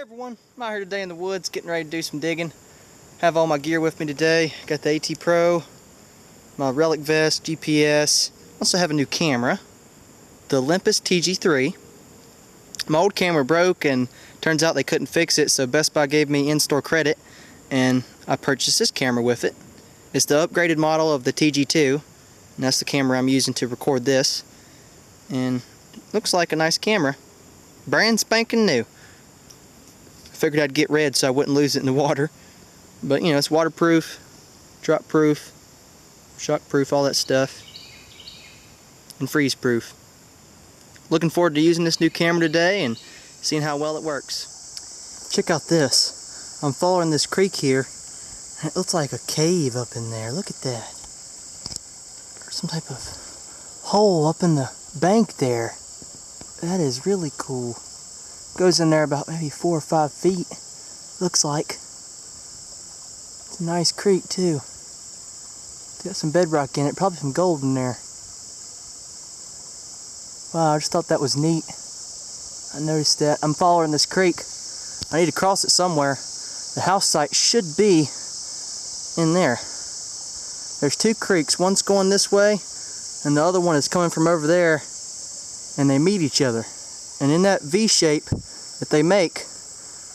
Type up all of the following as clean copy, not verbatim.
everyone, I'm out here today in the woods getting ready to do some digging. Have all my gear with me today. Got the AT Pro, my relic vest, GPS. Also have a new camera, the Olympus TG3. My old camera broke and turns out they couldn't fix it, so Best Buy gave me in-store credit and I purchased this camera with it. It's the upgraded model of the TG2 and that's the camera I'm using to record this. And it looks like a nice camera. Brand spanking new. I figured I'd get red so I wouldn't lose it in the water. But you know, it's waterproof, drop proof, shock proof, all that stuff. And freeze proof. Looking forward to using this new camera today and seeing how well it works. Check out this. I'm following this creek here. And it looks like a cave up in there. Look at that. Some type of hole up in the bank there. That is really cool. Goes in there about maybe 4 or 5 feet. Looks like. It's a nice creek too. It's got some bedrock in it, probably some gold in there. Wow, I just thought that was neat. I noticed that. I'm following this creek. I need to cross it somewhere. The house site should be in there. There's 2 creeks. One's going this way and the other one is coming from over there, and they meet each other. And in that V shape that they make,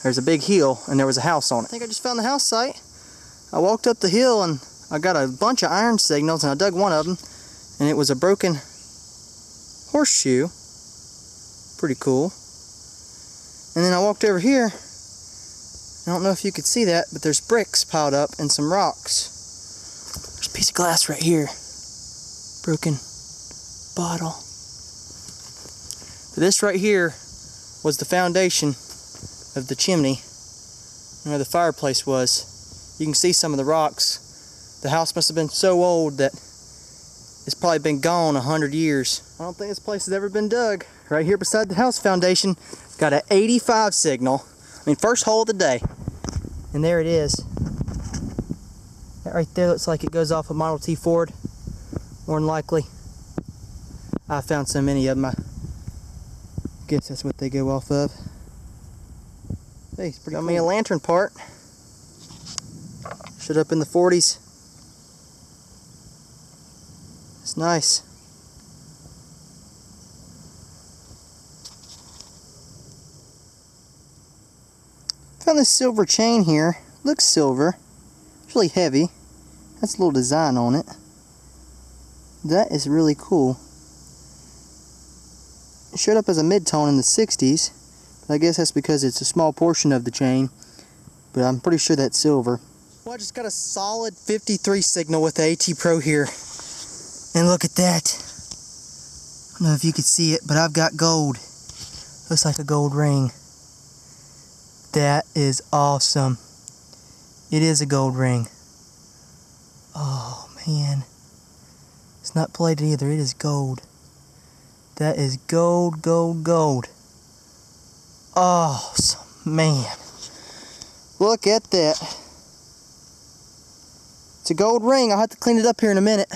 there's a big hill and there was a house on it. I think I just found the house site. I walked up the hill and I got a bunch of iron signals and I dug one of them and it was a broken horseshoe. Pretty cool. And then I walked over here. I don't know if you could see that, but there's bricks piled up and some rocks. There's a piece of glass right here. Broken bottle. But this right here was the foundation of the chimney where the fireplace was. You can see some of the rocks. The house must have been so old that it's probably been gone 100 years. I don't think this place has ever been dug. Right here beside the house foundation, got an 85 signal. First hole of the day. And there it is. That right there looks like it goes off a Model T Ford. More than likely. I found so many of them. I guess that's what they go off of. Hey, it's pretty cool. Got me a lantern part. Showed up in the 40s. It's nice. Found this silver chain here. Looks silver. It's really heavy. That's a little design on it. That is really cool. It showed up as a mid-tone in the 60s, but I guess that's because it's a small portion of the chain, but I'm pretty sure that's silver. Well, I just got a solid 53 signal with the AT Pro here, and look at that. I don't know if you could see it, but I've got gold. Looks like a gold ring. That is awesome. It is a gold ring. Oh man. It's not plated either, it is gold. That is gold, gold, gold. Awesome, man. Look at that. It's a gold ring. I'll have to clean it up here in a minute.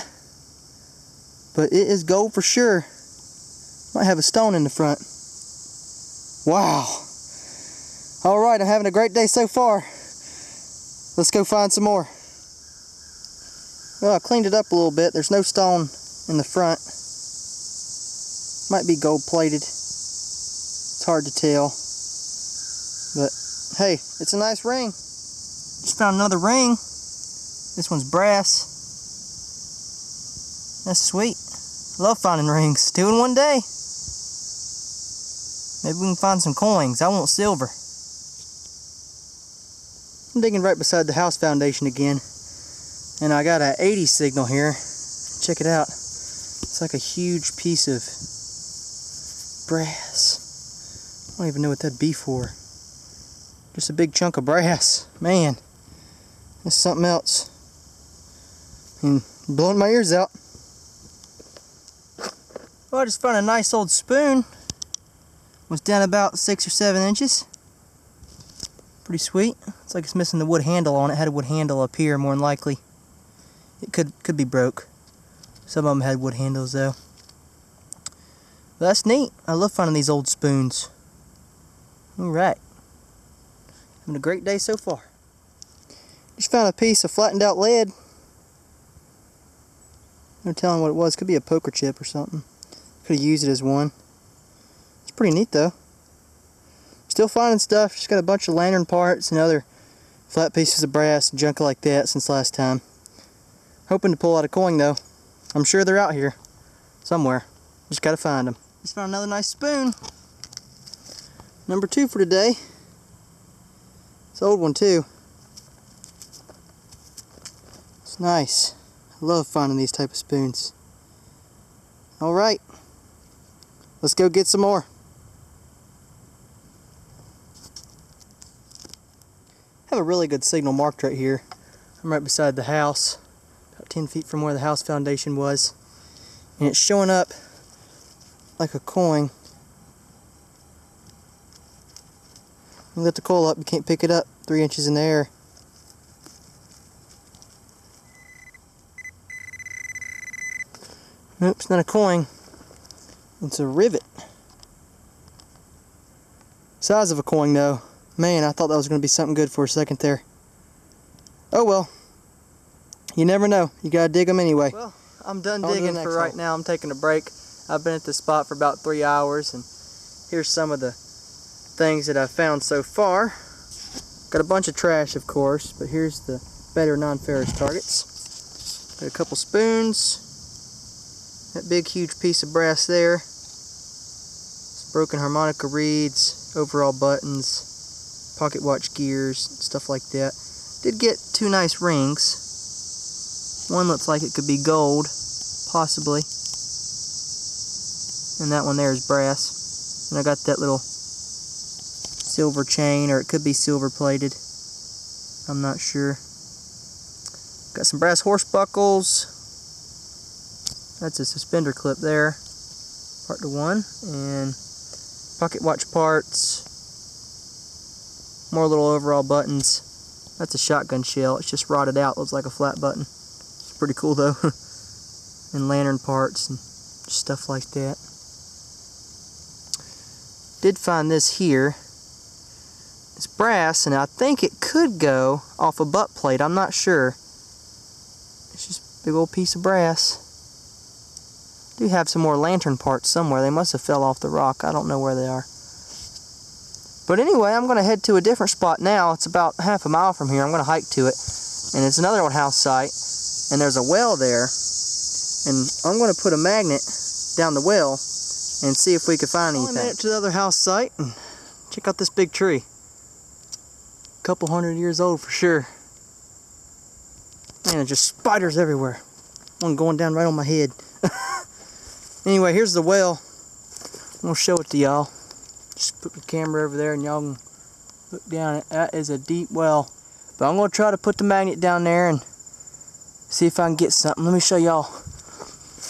But it is gold for sure. Might have a stone in the front. Wow. Alright, I'm having a great day so far. Let's go find some more. Well, I cleaned it up a little bit. There's no stone in the front. Might be gold plated. It's hard to tell. But hey, it's a nice ring. Just found another ring. This one's brass. That's sweet. Love finding rings. 2 in one day. Maybe we can find some coins. I want silver. I'm digging right beside the house foundation again. And I got an 80 signal here. Check it out. It's like a huge piece of brass. I don't even know what that'd be for. Just a big chunk of brass. Man, that's something else. Blowing my ears out. Well, I just found a nice old spoon. Was down about 6 or 7 inches. Pretty sweet. It's like it's missing the wood handle on it. Had a wood handle up here, more than likely. It could be broke. Some of them had wood handles though. But that's neat. I love finding these old spoons. Alright. Having a great day so far. Just found a piece of flattened out lead. No telling what it was. Could be a poker chip or something. Could have used it as one. It's pretty neat though. Still finding stuff. Just got a bunch of lantern parts and other flat pieces of brass and junk like that since last time. Hoping to pull out a coin though. I'm sure they're out here somewhere. Just gotta find them. Just found another nice spoon. Number 2 for today. It's an old one too. It's nice. I love finding these type of spoons. Alright. Let's go get some more. I have a really good signal marked right here. I'm right beside the house. About 10 feet from where the house foundation was. And it's showing up like a coin. You lift the coil up, you can't pick it up 3 inches in the air. Nope, it's not a coin. It's a rivet. Size of a coin though. Man, I thought that was going to be something good for a second there. Oh well. You never know. You gotta dig them anyway. Well, I'm done digging for right now. I'm taking a break. I've been at this spot for about 3 hours, and here's some of the things that I've found so far. Got a bunch of trash, of course, but here's the better non-ferrous targets. Got a couple spoons. That big, huge piece of brass there. Some broken harmonica reeds, overall buttons, pocket watch gears, stuff like that. Did get 2 nice rings. One looks like it could be gold, possibly. And that one there is brass. And I got that little silver chain, or it could be silver plated. I'm not sure. Got some brass horse buckles. That's a suspender clip there. Part to 1. And pocket watch parts. More little overall buttons. That's a shotgun shell. It's just rotted out. Looks like a flat button. It's pretty cool though. And lantern parts and stuff like that. Did find this here. It's brass, and I think it could go off a butt plate. I'm not sure. It's just a big old piece of brass. Do have some more lantern parts somewhere. They must have fell off the rock. I don't know where they are. But anyway, I'm going to head to a different spot now. It's about half a mile from here. I'm going to hike to it. And it's another old house site. And there's a well there. And I'm going to put a magnet down the well and see if we can find anything. I'll to the other house site and check out this big tree. A couple 100 years old for sure. Man, there's just spiders everywhere. One going down right on my head. Anyway, here's the well. I'm going to show it to y'all. Just put the camera over there and y'all can look down it. That is a deep well. But I'm going to try to put the magnet down there and see if I can get something. Let me show y'all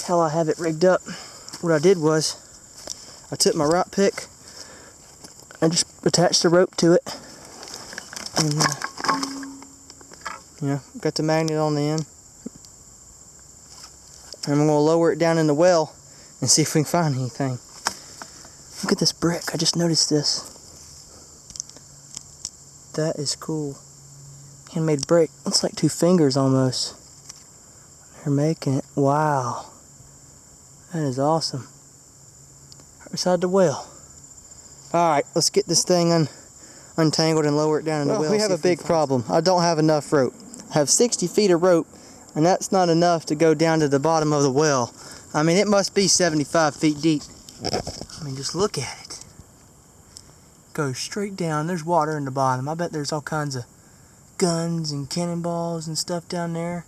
how I have it rigged up. What I did was I took my rock pick and just attached the rope to it. And got the magnet on the end. And I'm going to lower it down in the well and see if we can find anything. Look at this brick. I just noticed this. That is cool. Handmade brick. Looks like 2 fingers almost. They're making it. Wow. That is awesome. Right beside the well. Alright, let's get this thing untangled and lower it down in the well. We have a big problem. I don't have enough rope. I have 60 feet of rope, and that's not enough to go down to the bottom of the well. I mean, it must be 75 feet deep. I mean, just look at it. Goes straight down. There's water in the bottom. I bet there's all kinds of guns and cannonballs and stuff down there.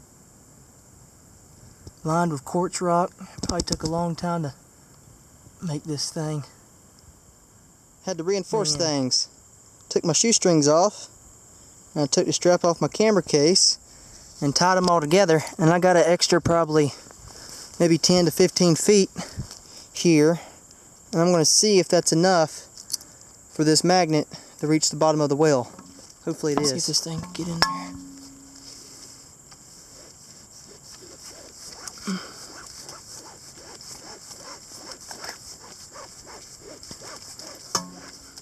Lined with quartz rock. Probably took a long time to make this thing. Had to reinforce things. Took my shoestrings off. And I took the strap off my camera case and tied them all together. And I got an extra probably maybe 10 to 15 feet here. And I'm going to see if that's enough for this magnet to reach the bottom of the well. Hopefully it is. See if this thing can get in there.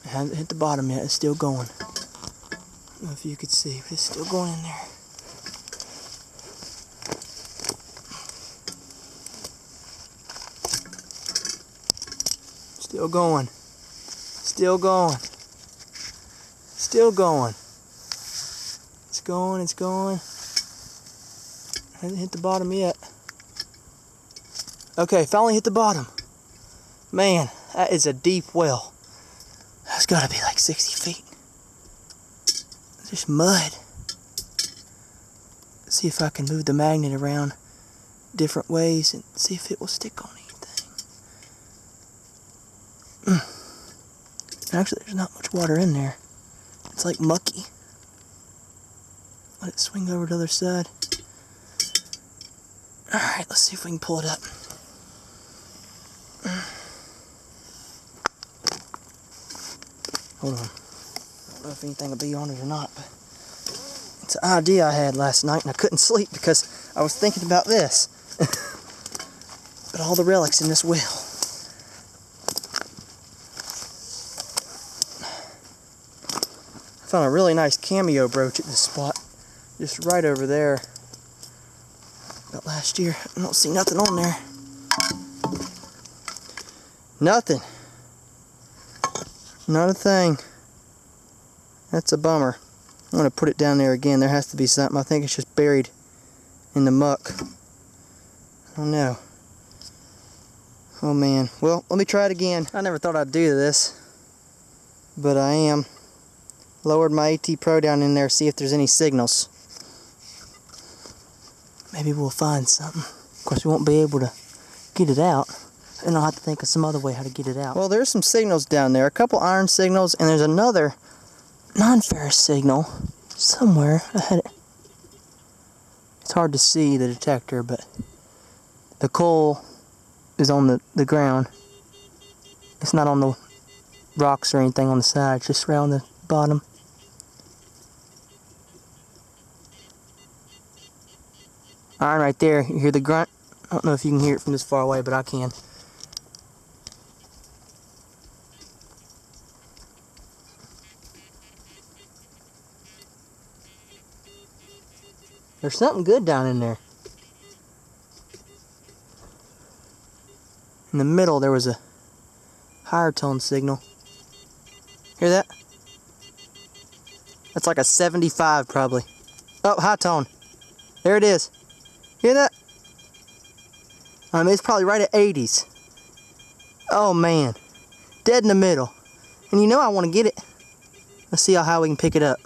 It hasn't hit the bottom yet. It's still going. don't know if you could see, but it's still going in there. Still going. Still going. Still going. It's going, it's going. Hasn't hit the bottom yet. Okay, finally hit the bottom. Man, that is a deep well. That's gotta be like 60 feet. Just mud. Let's see if I can move the magnet around different ways and see if it will stick on anything. Actually, there's not much water in there. It's like mucky. Let it swing over to the other side. Alright, let's see if we can pull it up. Hold on. I don't know if anything will be on it or not, but it's an idea I had last night and I couldn't sleep because I was thinking about this. But all the relics in this well. I found a really nice cameo brooch at this spot. Just right over there. About last year. I don't see nothing on there. Nothing. Not a thing. That's a bummer. I'm going to put it down there again. There has to be something. I think it's just buried in the muck. I don't know. Oh man. Well, let me try it again. I never thought I'd do this, but I am. Lowered my AT Pro down in there, see if there's any signals. Maybe we'll find something. Of course, we won't be able to get it out. And I'll have to think of some other way how to get it out. Well, there's some signals down there. A couple iron signals, and there's another non-ferrous signal somewhere. I had it. It's hard to see the detector, but the coal is on the ground. It's not on the rocks or anything on the side, it's just around the bottom. Iron right there. You hear the grunt? I don't know if you can hear it from this far away, but I can. There's something good down in there. In the middle there was a higher tone signal. Hear that? That's like a 75 probably. Oh, high tone. There it is. Hear that? It's probably right at 80s. Oh man. Dead in the middle. And you know I want to get it. Let's see how high we can pick it up.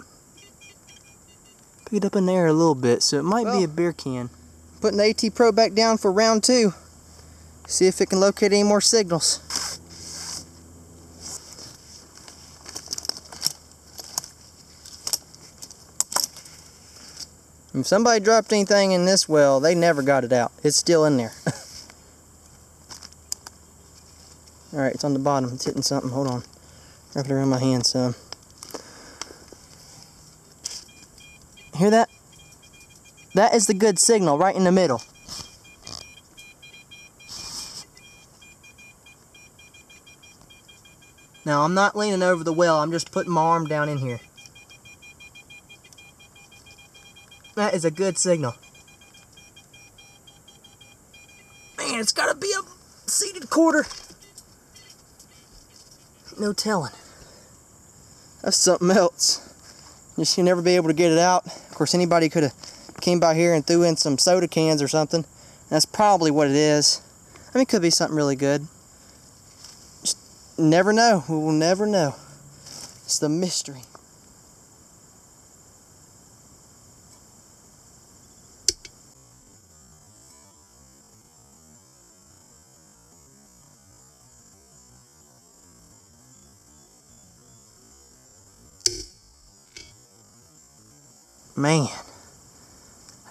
Pick it up in the air a little bit, so it might be a beer can. Putting the AT Pro back down for round 2. See if it can locate any more signals. If somebody dropped anything in this well, they never got it out. It's still in there. Alright, it's on the bottom. It's hitting something. Hold on. Wrap it around my hand some. Hear that? That is the good signal right in the middle. Now, I'm not leaning over the well. I'm just putting my arm down in here. That is a good signal. Man, it's got to be a seated quarter. No telling. That's something else. Just you'll never be able to get it out. Of course, anybody could have came by here and threw in some soda cans or something. That's probably what it is. I mean, it could be something really good. Just never know. We will never know. It's the mystery. Man,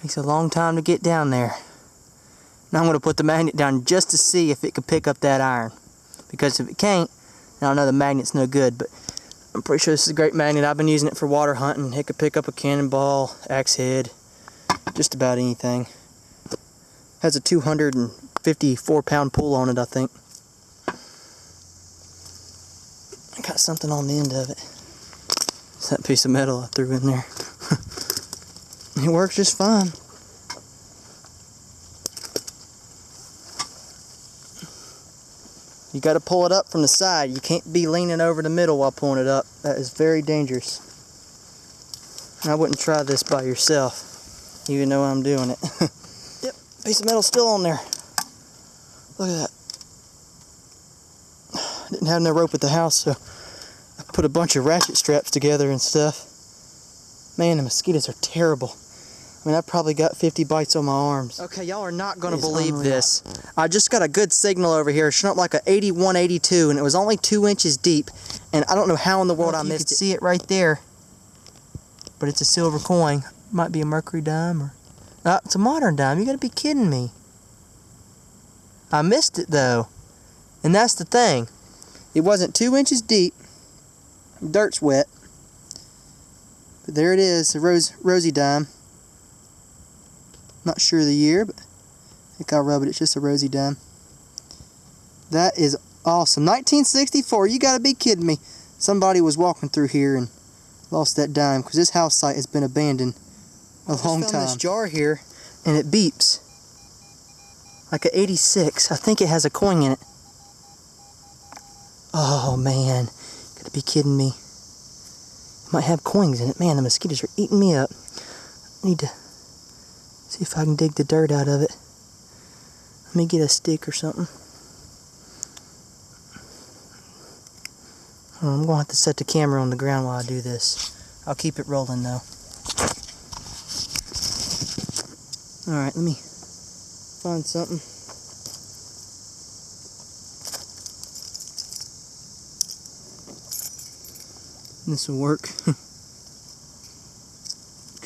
takes a long time to get down there. Now I'm going to put the magnet down just to see if it can pick up that iron. Because if it can't, then I know the magnet's no good. But I'm pretty sure this is a great magnet. I've been using it for water hunting. It could pick up a cannonball, axe head, just about anything. Has a 254-pound pull on it, I think. I got something on the end of it. It's that piece of metal I threw in there. It works just fine. You got to pull it up from the side. You can't be leaning over the middle while pulling it up. That is very dangerous. I wouldn't try this by yourself, even though I'm doing it. Yep, piece of metal still on there. Look at that. Didn't have no rope at the house, so I put a bunch of ratchet straps together and stuff. Man, the mosquitoes are terrible. I mean, I probably got 50 bites on my arms. Okay, y'all are not going to believe this. I just got a good signal over here, showing up like a 81, 82, and it was only 2 inches deep. And I don't know how in the world I missed it. You can see it right there. But it's a silver coin. Might be a mercury dime or... it's a modern dime. You got to be kidding me. I missed it, though. And that's the thing. It wasn't 2 inches deep. Dirt's wet. But there it is, a rosy dime. Not sure of the year, but I think I'll rub it. It's just a rosy dime. That is awesome. 1964, you gotta be kidding me. Somebody was walking through here and lost that dime, because this house site has been abandoned a long time. I found this jar here, and it beeps. Like a 86. I think it has a coin in it. Oh man, gotta be kidding me. It might have coins in it. Man, the mosquitoes are eating me up. I need to see if I can dig the dirt out of it. Let me get a stick or something. Oh, I'm going to have to set the camera on the ground while I do this. I'll keep it rolling though. Alright, let me find something. This will work.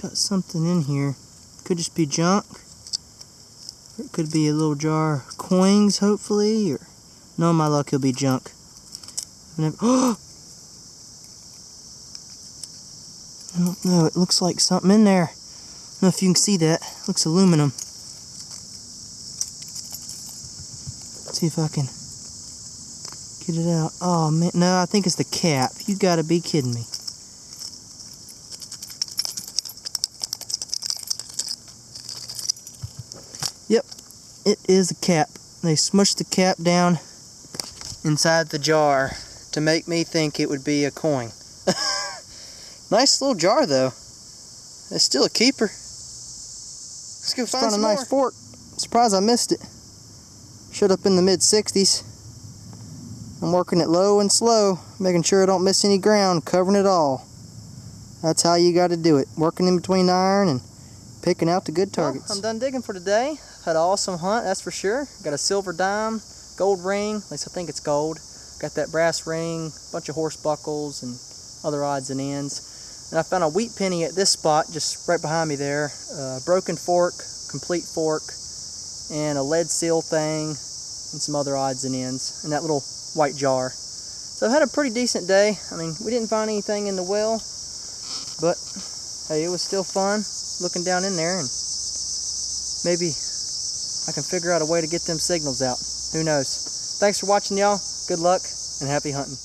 Got something in here. Could just be junk. Or it could be a little jar of coins, hopefully. Or no, my luck, it'll be junk. Oh! I don't know. It looks like something in there. I don't know if you can see that. It looks aluminum. Let's see if I can get it out. Oh man, no, I think it's the cap. You gotta be kidding me. Yep, it is a cap. They smushed the cap down inside the jar to make me think it would be a coin. Nice little jar though. It's still a keeper. Let's go find a nice fork. Surprised I missed it. Showed up in the mid-60s. I'm working it low and slow, making sure I don't miss any ground, covering it all. That's how you got to do it. Working in between the iron and picking out the good targets. Well, I'm done digging for today. Had an awesome hunt, that's for sure. Got a silver dime, gold ring, at least I think it's gold. Got that brass ring, bunch of horse buckles and other odds and ends. And I found a wheat penny at this spot, just right behind me there. Broken fork, complete fork, and a lead seal thing, and some other odds and ends, and that little white jar. So I've had a pretty decent day. I mean, we didn't find anything in the well, but hey, it was still fun looking down in there, and maybe I can figure out a way to get them signals out. Who knows? Thanks for watching, y'all. Good luck and happy hunting.